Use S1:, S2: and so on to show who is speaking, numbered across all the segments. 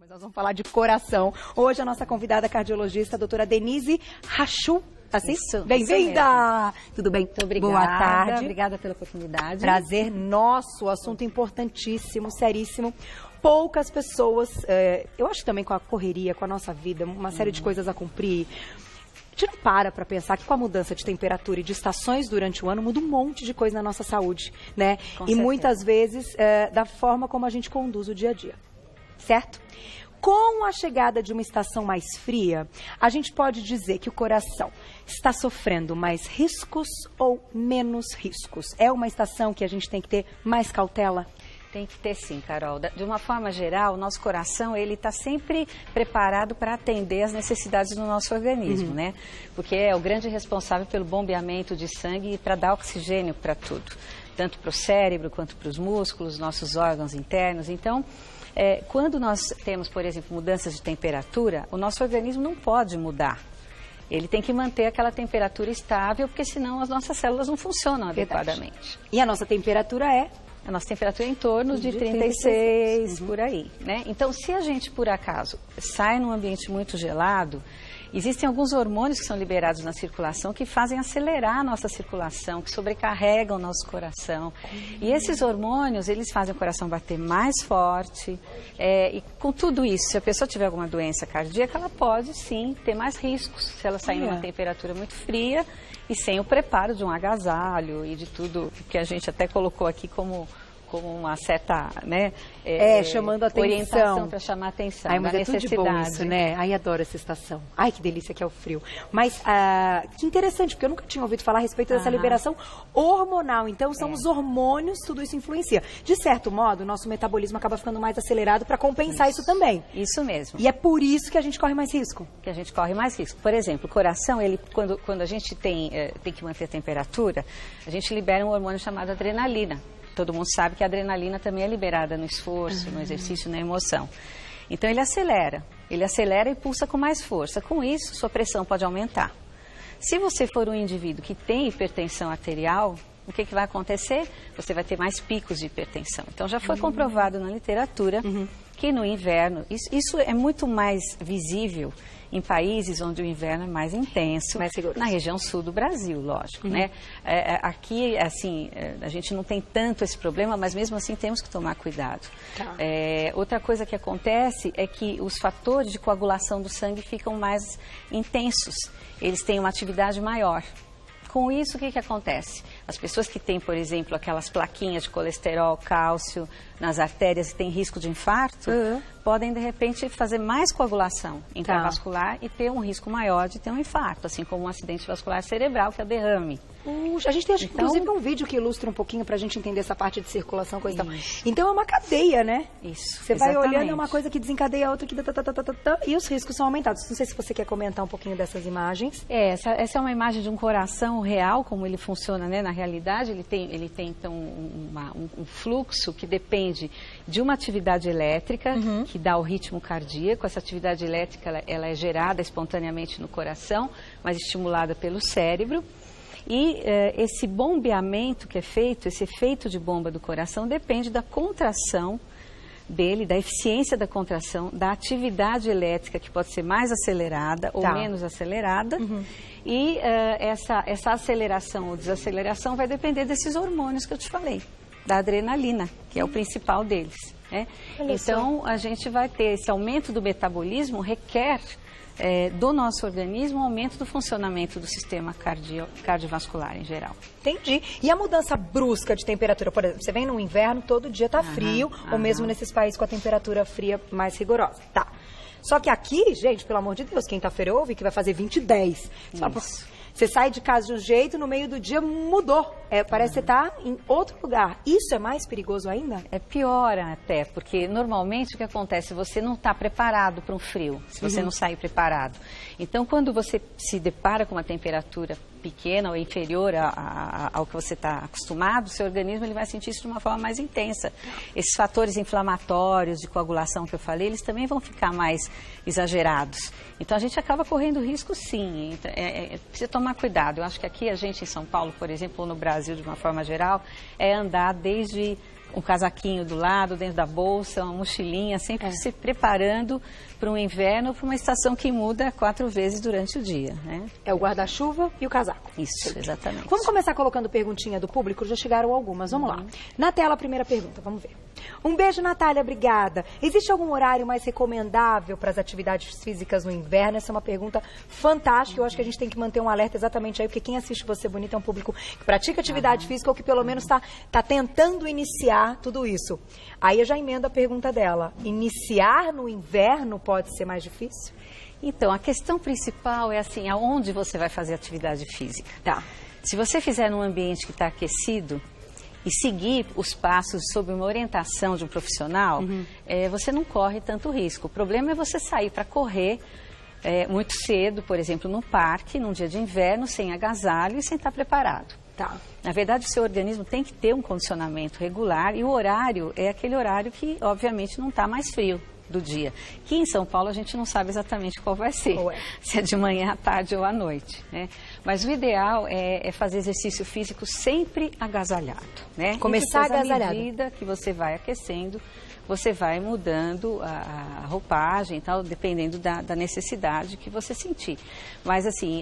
S1: Mas nós vamos falar de coração. Hoje a nossa convidada cardiologista, a doutora Denise Rachu. Assim? Bem-vinda! Tudo bem?
S2: Muito obrigada.
S1: Boa tarde.
S2: Obrigada pela oportunidade.
S1: Prazer nosso, assunto importantíssimo, seríssimo. Poucas pessoas, eu acho que também com a correria, com a nossa vida, uma série de coisas a cumprir. A gente não para pensar que com a mudança de temperatura e de estações durante o ano muda um monte de coisa na nossa saúde, né?
S2: Com
S1: e
S2: certeza.
S1: muitas vezes da forma como a gente conduz o dia a dia, certo? Com a chegada de uma estação mais fria, a gente pode dizer que o coração está sofrendo mais riscos ou menos riscos? É uma estação que a gente tem que ter mais cautela?
S2: Tem que ter sim, Carol. De uma forma geral, o nosso coração ele está sempre preparado para atender às necessidades do nosso organismo, né? Porque é o grande responsável pelo bombeamento de sangue e para dar oxigênio para tudo, tanto para o cérebro quanto para os músculos, nossos órgãos internos. Então, quando nós temos, por exemplo, mudanças de temperatura, o nosso organismo não pode mudar. Ele tem que manter aquela temperatura estável, porque senão as nossas células não funcionam adequadamente.
S1: E a nossa temperatura é?
S2: A nossa temperatura é em torno de 36, por aí, né? Então, se a gente, por acaso, sai num ambiente muito gelado, existem alguns hormônios que são liberados na circulação que fazem acelerar a nossa circulação, que sobrecarregam o nosso coração. E esses hormônios, eles fazem o coração bater mais forte. E com tudo isso, se a pessoa tiver alguma doença cardíaca, ela pode sim ter mais riscos se ela sair numa temperatura muito fria e sem o preparo de um agasalho e de tudo que a gente até colocou aqui como uma certa, né,
S1: chamando a atenção.
S2: Orientação para chamar a atenção.
S1: Ai, mas
S2: da
S1: é tudo de bom isso, né? Ai, adoro essa estação. Ai, que delícia que é o frio. Mas, que interessante, porque eu nunca tinha ouvido falar a respeito dessa liberação hormonal. Então, são os hormônios, tudo isso influencia. De certo modo, o nosso metabolismo acaba ficando mais acelerado para compensar isso também.
S2: Isso mesmo.
S1: E é por isso que a gente corre mais risco.
S2: Que a gente corre mais risco. Por exemplo, o coração, ele, quando a gente tem que manter a temperatura, a gente libera um hormônio chamado adrenalina. Todo mundo sabe que a adrenalina também é liberada no esforço, no exercício, na emoção. Então ele acelera e pulsa com mais força. Com isso, sua pressão pode aumentar. Se você for um indivíduo que tem hipertensão arterial, o que vai acontecer? Você vai ter mais picos de hipertensão. Então já foi comprovado na literatura que no inverno, isso é muito mais visível em países onde o inverno é mais intenso, na região sul do Brasil, lógico, né? Aqui, assim, a gente não tem tanto esse problema, mas mesmo assim temos que tomar cuidado.
S1: Tá.
S2: Outra coisa que acontece é que os fatores de coagulação do sangue ficam mais intensos, eles têm uma atividade maior. Com isso, o que acontece? As pessoas que têm, por exemplo, aquelas plaquinhas de colesterol, cálcio nas artérias e têm risco de infarto, podem, de repente, fazer mais coagulação intravascular e ter um risco maior de ter um infarto, assim como um acidente vascular cerebral, que é o derrame.
S1: A gente tem, inclusive, um vídeo que ilustra um pouquinho pra gente entender essa parte de circulação, coisa e tal. Então é uma cadeia, né?
S2: Isso,
S1: Você vai olhando, é uma coisa que desencadeia a outra, que e os riscos são aumentados. Não sei se você quer comentar um pouquinho dessas imagens.
S2: Essa é uma imagem de um coração real, como ele funciona, né? Na realidade, ele tem então, um fluxo que depende de uma atividade elétrica, que dá o ritmo cardíaco. Essa atividade elétrica, ela é gerada espontaneamente no coração, mas estimulada pelo cérebro. E esse bombeamento que é feito, esse efeito de bomba do coração, depende da contração dele, da eficiência da contração, da atividade elétrica, que pode ser mais acelerada ou menos acelerada. E essa aceleração ou desaceleração vai depender desses hormônios que eu te falei, da adrenalina, que é o principal deles, né? Então, a gente vai ter esse aumento do metabolismo, requer do nosso organismo um aumento do funcionamento do sistema cardiovascular em geral.
S1: Entendi. E a mudança brusca de temperatura? Por exemplo, você vem no inverno, todo dia tá frio, ou mesmo nesses países com a temperatura fria mais rigorosa. Tá. Só que aqui, gente, pelo amor de Deus, quinta-feira ouve que vai fazer 20 e 10. Você sai de casa de um jeito, no meio do dia mudou. Parece que você está em outro lugar. Isso é mais perigoso ainda?
S2: É pior até, porque normalmente o que acontece? Você não está preparado para um frio, se você não sair preparado. Então, quando você se depara com uma temperatura pequena ou inferior ao que você está acostumado, o seu organismo ele vai sentir isso de uma forma mais intensa. Esses fatores inflamatórios de coagulação que eu falei, eles também vão ficar mais exagerados. Então, a gente acaba correndo risco, sim. Precisa tomar cuidado. Eu acho que aqui a gente em São Paulo, por exemplo, ou no Brasil de uma forma geral, é andar desde um casaquinho do lado, dentro da bolsa, uma mochilinha, sempre se preparando para um inverno, para uma estação que muda 4 vezes durante o dia, né?
S1: É o guarda-chuva e o casaco.
S2: Isso, exatamente.
S1: Vamos começar colocando perguntinha do público, já chegaram algumas, vamos lá. Na tela, a primeira pergunta, vamos ver. Um beijo, Natália, obrigada. Existe algum horário mais recomendável para as atividades físicas no inverno? Essa é uma pergunta fantástica, eu acho que a gente tem que manter um alerta exatamente aí, porque quem assiste Você Bonita é um público que pratica atividade física ou que pelo menos está tentando iniciar tudo isso. Aí eu já emendo a pergunta dela. Iniciar no inverno pode ser mais difícil?
S2: Então, a questão principal é assim, aonde você vai fazer atividade física?
S1: Tá.
S2: Se você fizer num ambiente que está aquecido e seguir os passos sob uma orientação de um profissional, você não corre tanto risco. O problema é você sair para correr muito cedo, por exemplo, no parque, num dia de inverno, sem agasalho e sem estar preparado.
S1: Tá.
S2: Na verdade, o seu organismo tem que ter um condicionamento regular e o horário é aquele horário que, obviamente, não está mais frio do dia. Que em São Paulo a gente não sabe exatamente qual vai ser, se é de manhã, à tarde ou à noite, né? Mas o ideal é fazer exercício físico sempre agasalhado, né?
S1: Começar agasalhado.
S2: À medida que você vai aquecendo, você vai mudando a roupagem e tal, dependendo da necessidade que você sentir. Mas, assim,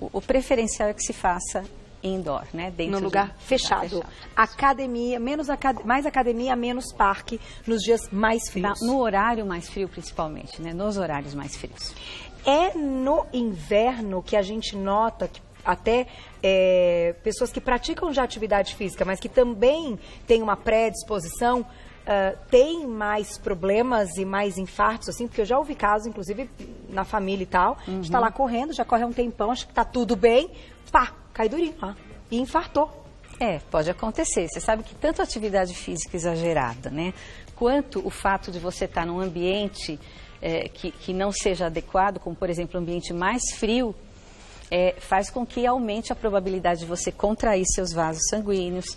S2: o preferencial é que se faça indoor, né? Dentro
S1: no lugar fechado. Academia, mais academia, menos parque nos dias mais frios.
S2: No horário mais frio, principalmente, né? Nos horários mais frios.
S1: É no inverno que a gente nota que até pessoas que praticam já atividade física, mas que também têm uma predisposição, tem mais problemas e mais infartos, assim, porque eu já ouvi casos, inclusive na família e tal, a gente tá lá correndo, já corre há um tempão, acho que tá tudo bem, pá, cai durinho lá, e infartou.
S2: Pode acontecer. Você sabe que tanto a atividade física exagerada, né, quanto o fato de você estar num ambiente que não seja adequado, como por exemplo um ambiente mais frio, faz com que aumente a probabilidade de você contrair seus vasos sanguíneos,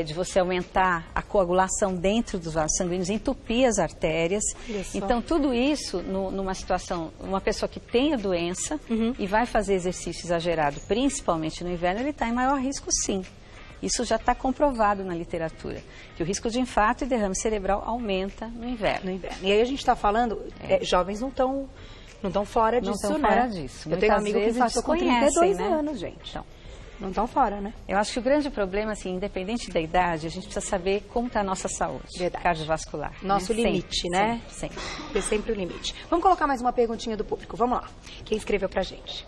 S2: de você aumentar a coagulação dentro dos vasos sanguíneos, entupir as artérias. Então, tudo isso, numa situação, uma pessoa que tem a doença e vai fazer exercício exagerado, principalmente no inverno, ele está em maior risco, sim. Isso já está comprovado na literatura, que o risco de infarto e derrame cerebral aumenta no inverno.
S1: E aí a gente está falando, jovens não estão fora disso,
S2: não estão fora disso.
S1: Eu tenho um amigo que infartou com 32
S2: né?
S1: anos, gente. Então, não estão fora, né?
S2: Eu acho que o grande problema, assim, independente da idade, a gente precisa saber como está a nossa saúde cardiovascular.
S1: Nosso limite,
S2: sempre,
S1: né?
S2: Sempre.
S1: É sempre o limite. Vamos colocar mais uma perguntinha do público. Vamos lá. Quem escreveu pra gente?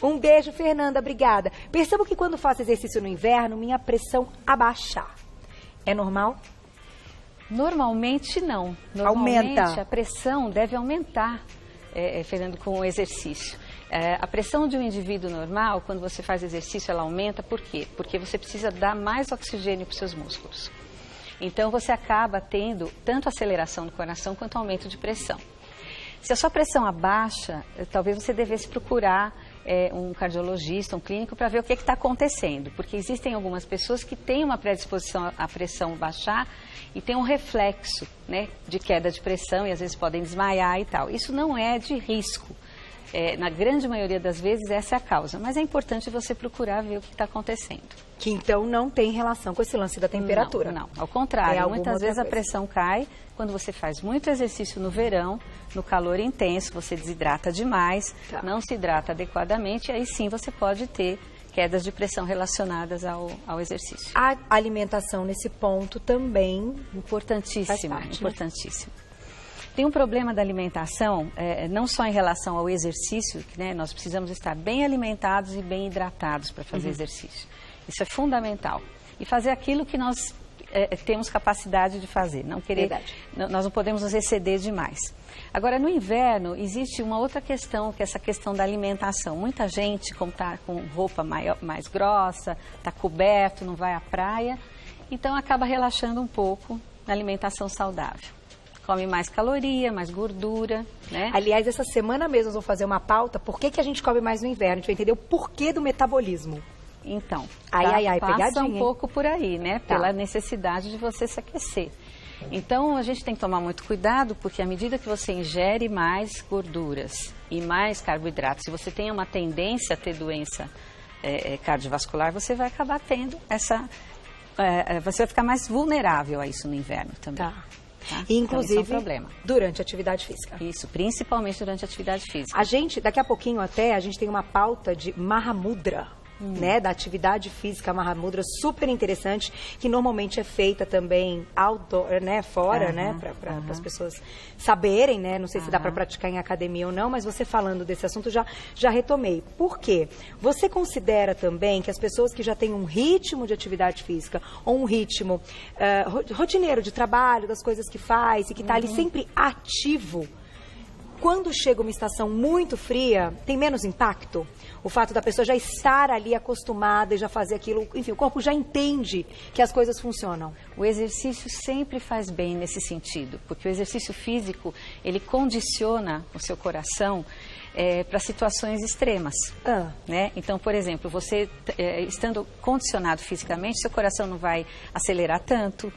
S1: Um beijo, Fernanda. Obrigada. Percebo que quando faço exercício no inverno, minha pressão abaixa. É normal?
S2: Normalmente não. Normalmente a pressão deve aumentar, Fernando, com o exercício. A pressão de um indivíduo normal, quando você faz exercício, ela aumenta. Por quê? Porque você precisa dar mais oxigênio para os seus músculos. Então, você acaba tendo tanto aceleração do coração quanto aumento de pressão. Se a sua pressão abaixa, talvez você devesse procurar um cardiologista, um clínico, para ver o que está acontecendo. Porque existem algumas pessoas que têm uma predisposição à pressão baixar e tem um reflexo, né, de queda de pressão e às vezes podem desmaiar e tal. Isso não é de risco. Na grande maioria das vezes essa é a causa, mas é importante você procurar ver o que está acontecendo.
S1: Que então não tem relação com esse lance da temperatura.
S2: Não, ao contrário, muitas vezes a pressão cai quando você faz muito exercício no verão, no calor intenso, você desidrata demais, não se hidrata adequadamente, e aí sim você pode ter quedas de pressão relacionadas ao exercício.
S1: A alimentação nesse ponto também
S2: importantíssima,
S1: faz parte,
S2: importantíssima. Né? Tem um problema da alimentação, não só em relação ao exercício, né, nós precisamos estar bem alimentados e bem hidratados para fazer exercício. Isso é fundamental. E fazer aquilo que nós temos capacidade de fazer, não querer, nós não podemos nos exceder demais. Agora, no inverno, existe uma outra questão, que é essa questão da alimentação. Muita gente, como está com roupa mais grossa, está coberto, não vai à praia, então acaba relaxando um pouco na alimentação saudável. Come mais caloria, mais gordura, né?
S1: Aliás, essa semana mesmo nós vamos fazer uma pauta, por que a gente come mais no inverno? A gente vai entender o porquê do metabolismo.
S2: Então,
S1: passa
S2: pegadinha, um pouco por aí, né? Pela necessidade de você se aquecer. Então, a gente tem que tomar muito cuidado, porque à medida que você ingere mais gorduras e mais carboidratos, se você tem uma tendência a ter doença cardiovascular, você vai acabar tendo você vai ficar mais vulnerável a isso no inverno também.
S1: Tá.
S2: Tá?
S1: Inclusive,
S2: então, problema.
S1: durante a atividade física.
S2: Isso, principalmente durante a atividade física.
S1: A gente, daqui a pouquinho até, a gente tem uma pauta de Mahamudra. Né, da atividade física Mahamudra, super interessante, que normalmente é feita também outdoor, né, fora, né, para as pessoas saberem, né, não sei se dá para praticar em academia ou não, mas você falando desse assunto já retomei. Por quê? Você considera também que as pessoas que já têm um ritmo de atividade física ou um ritmo rotineiro de trabalho, das coisas que faz e que está ali sempre ativo, quando chega uma estação muito fria, tem menos impacto? O fato da pessoa já estar ali acostumada e já fazer aquilo, enfim, o corpo já entende que as coisas funcionam.
S2: O exercício sempre faz bem nesse sentido, porque o exercício físico, ele condiciona o seu coração para situações extremas. Né? Então, por exemplo, você estando condicionado fisicamente, seu coração não vai acelerar tanto,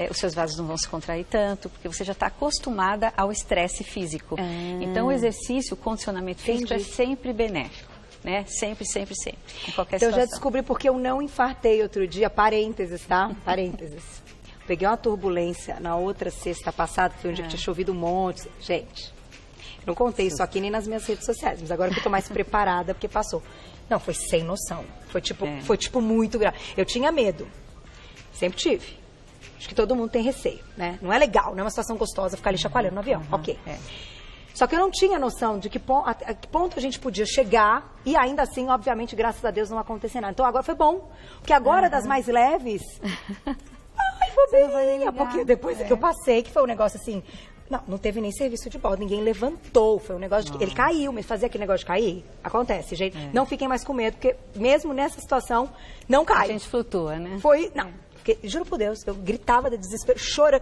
S2: os seus vasos não vão se contrair tanto, porque você já está acostumada ao estresse físico. Então, o exercício, o condicionamento físico é sempre benéfico. Né? Sempre, sempre, sempre. Em qualquer situação.
S1: Eu já descobri porque eu não infartei outro dia, parênteses, tá? Parênteses. Peguei uma turbulência na outra sexta passada, que foi um dia que tinha chovido um monte. Gente, não contei isso aqui nem nas minhas redes sociais, mas agora que eu tô mais preparada, porque passou. Não, foi sem noção. Foi tipo muito grave. Eu tinha medo. Sempre tive. Acho que todo mundo tem receio, né? Não é legal, não é uma situação gostosa ficar ali chacoalhando no avião. Ok. Só que eu não tinha noção de a que ponto a gente podia chegar e ainda assim, obviamente, graças a Deus, não acontecer nada. Então agora foi bom, porque agora das mais leves... Ai, bobinha, porque depois que eu passei, que foi um negócio assim... Não teve nem serviço de bordo, ninguém levantou, foi um negócio de... Ele caiu, mas fazer aquele negócio de cair, acontece, gente. Não fiquem mais com medo, porque mesmo nessa situação, não cai.
S2: A gente flutua, né?
S1: Porque, juro por Deus, eu gritava de desespero, chorando,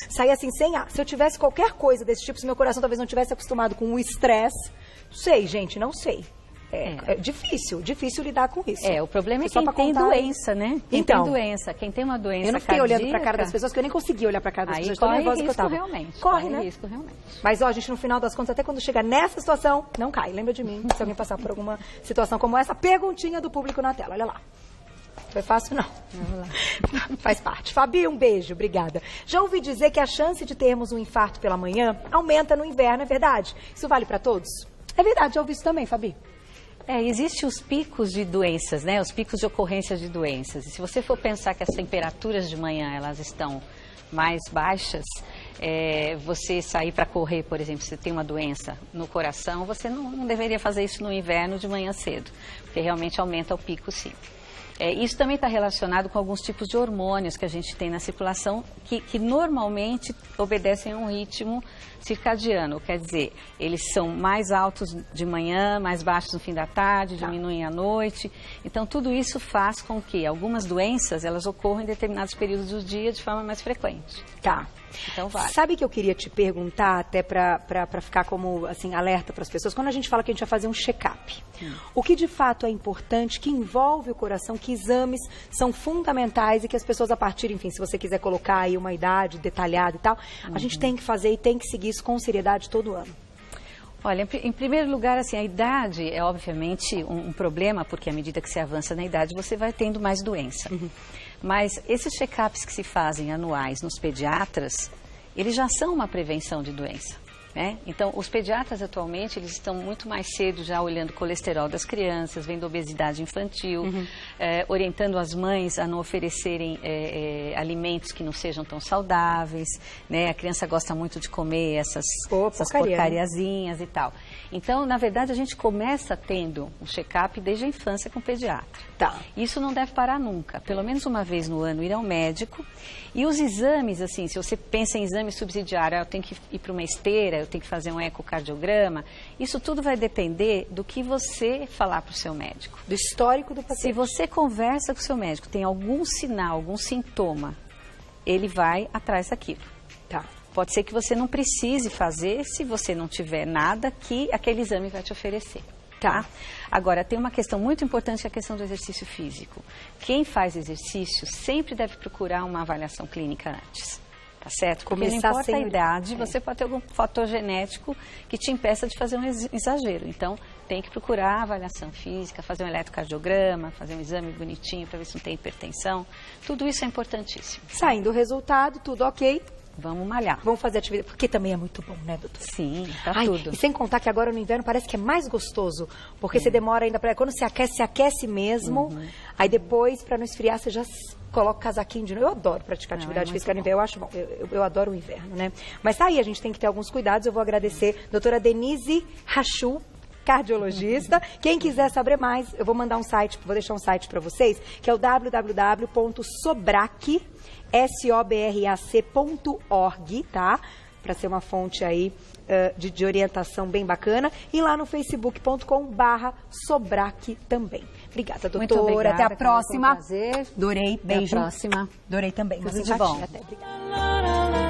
S1: saía assim sem ar. Se eu tivesse qualquer coisa desse tipo, se meu coração talvez não tivesse acostumado com o estresse, não sei, gente, não sei. É difícil lidar com isso.
S2: O problema é quem tem doença, né? Quem tem doença, quem tem uma doença
S1: eu não fiquei olhando pra cara das pessoas, porque eu nem conseguia olhar pra cara das pessoas, tão nervosa que eu tava. Corre, né?
S2: Risco, realmente.
S1: Mas, ó, gente, no final das contas, até quando chega nessa situação, não cai. Lembra de mim, se alguém passar por alguma situação como essa, perguntinha do público na tela, olha lá. Foi fácil, não. Faz parte. Fabi, um beijo, obrigada. Já ouvi dizer que a chance de termos um infarto pela manhã aumenta no inverno, é verdade? Isso vale para todos? É verdade, já ouvi isso também, Fabi.
S2: Existem os picos de doenças, né? Os picos de ocorrência de doenças. E se você for pensar que as temperaturas de manhã, elas estão mais baixas, você sair para correr, por exemplo, se você tem uma doença no coração, você não deveria fazer isso no inverno de manhã cedo, porque realmente aumenta o pico, sim. Isso também está relacionado com alguns tipos de hormônios que a gente tem na circulação que normalmente obedecem a um ritmo circadiano, quer dizer, eles são mais altos de manhã, mais baixos no fim da tarde, diminuem à noite. Então, tudo isso faz com que algumas doenças, elas ocorram em determinados períodos do dia de forma mais frequente.
S1: Tá.
S2: Então, vale.
S1: Sabe que eu queria te perguntar, até para ficar como, assim, alerta para as pessoas, quando a gente fala que a gente vai fazer um check-up, o que de fato é importante, que envolve o coração, que exames são fundamentais e que as pessoas, a partir, enfim, se você quiser colocar aí uma idade detalhada e tal, a gente tem que fazer e tem que seguir isso com seriedade todo ano.
S2: Olha, em primeiro lugar, assim, a idade é obviamente um problema, porque à medida que você avança na idade, você vai tendo mais doença. Mas esses check-ups que se fazem anuais nos pediatras, eles já são uma prevenção de doença. Né? Então, os pediatras atualmente, eles estão muito mais cedo já olhando o colesterol das crianças, vendo obesidade infantil, orientando as mães a não oferecerem alimentos que não sejam tão saudáveis, né? A criança gosta muito de comer essas porcariazinhas e tal. Então, na verdade, a gente começa tendo um check-up desde a infância com o pediatra.
S1: Tá.
S2: Isso não deve parar nunca. Pelo menos uma vez no ano ir ao médico. E os exames, assim, se você pensa em exame subsidiário, eu tenho que ir para uma esteira, eu tenho que fazer um ecocardiograma, isso tudo vai depender do que você falar para o seu médico.
S1: Do histórico do paciente.
S2: Se você conversa com o seu médico, tem algum sinal, algum sintoma, ele vai atrás daquilo.
S1: Tá.
S2: Pode ser que você não precise fazer se você não tiver nada que aquele exame vai te oferecer. Tá? Agora, tem uma questão muito importante, que é a questão do exercício físico. Quem faz exercício sempre deve procurar uma avaliação clínica antes. tá certo? Porque
S1: Começar
S2: não importa a
S1: sem
S2: idade, você pode ter algum fator genético que te impeça de fazer um exagero. Então, tem que procurar avaliação física, fazer um eletrocardiograma, fazer um exame bonitinho para ver se não tem hipertensão. Tudo isso é importantíssimo.
S1: Saindo o resultado, tudo ok.
S2: Vamos malhar.
S1: Vamos fazer atividade, porque também é muito bom, né, doutora?
S2: Sim, tá tudo.
S1: E sem contar que agora no inverno parece que é mais gostoso, porque você demora ainda para... Quando se aquece mesmo, aí depois, para não esfriar, você já coloca o casaquinho de novo. Eu adoro praticar atividade física no inverno, eu acho bom. Eu adoro o inverno, né? Mas tá aí, a gente tem que ter alguns cuidados. Eu vou agradecer a doutora Denise Rachu, cardiologista. Quem quiser saber mais, eu vou mandar um site, vou deixar um site para vocês, que é o www.sobrac.org, tá? Para ser uma fonte aí de orientação bem bacana. E lá no facebook.com/Sobrac também. Obrigada, doutora.
S2: Muito obrigada,
S1: até a próxima.
S2: Foi um prazer.
S1: Adorei. Beijo.
S2: Até a próxima.
S1: Adorei também.
S2: Tudo de bom.
S1: Até. Obrigada.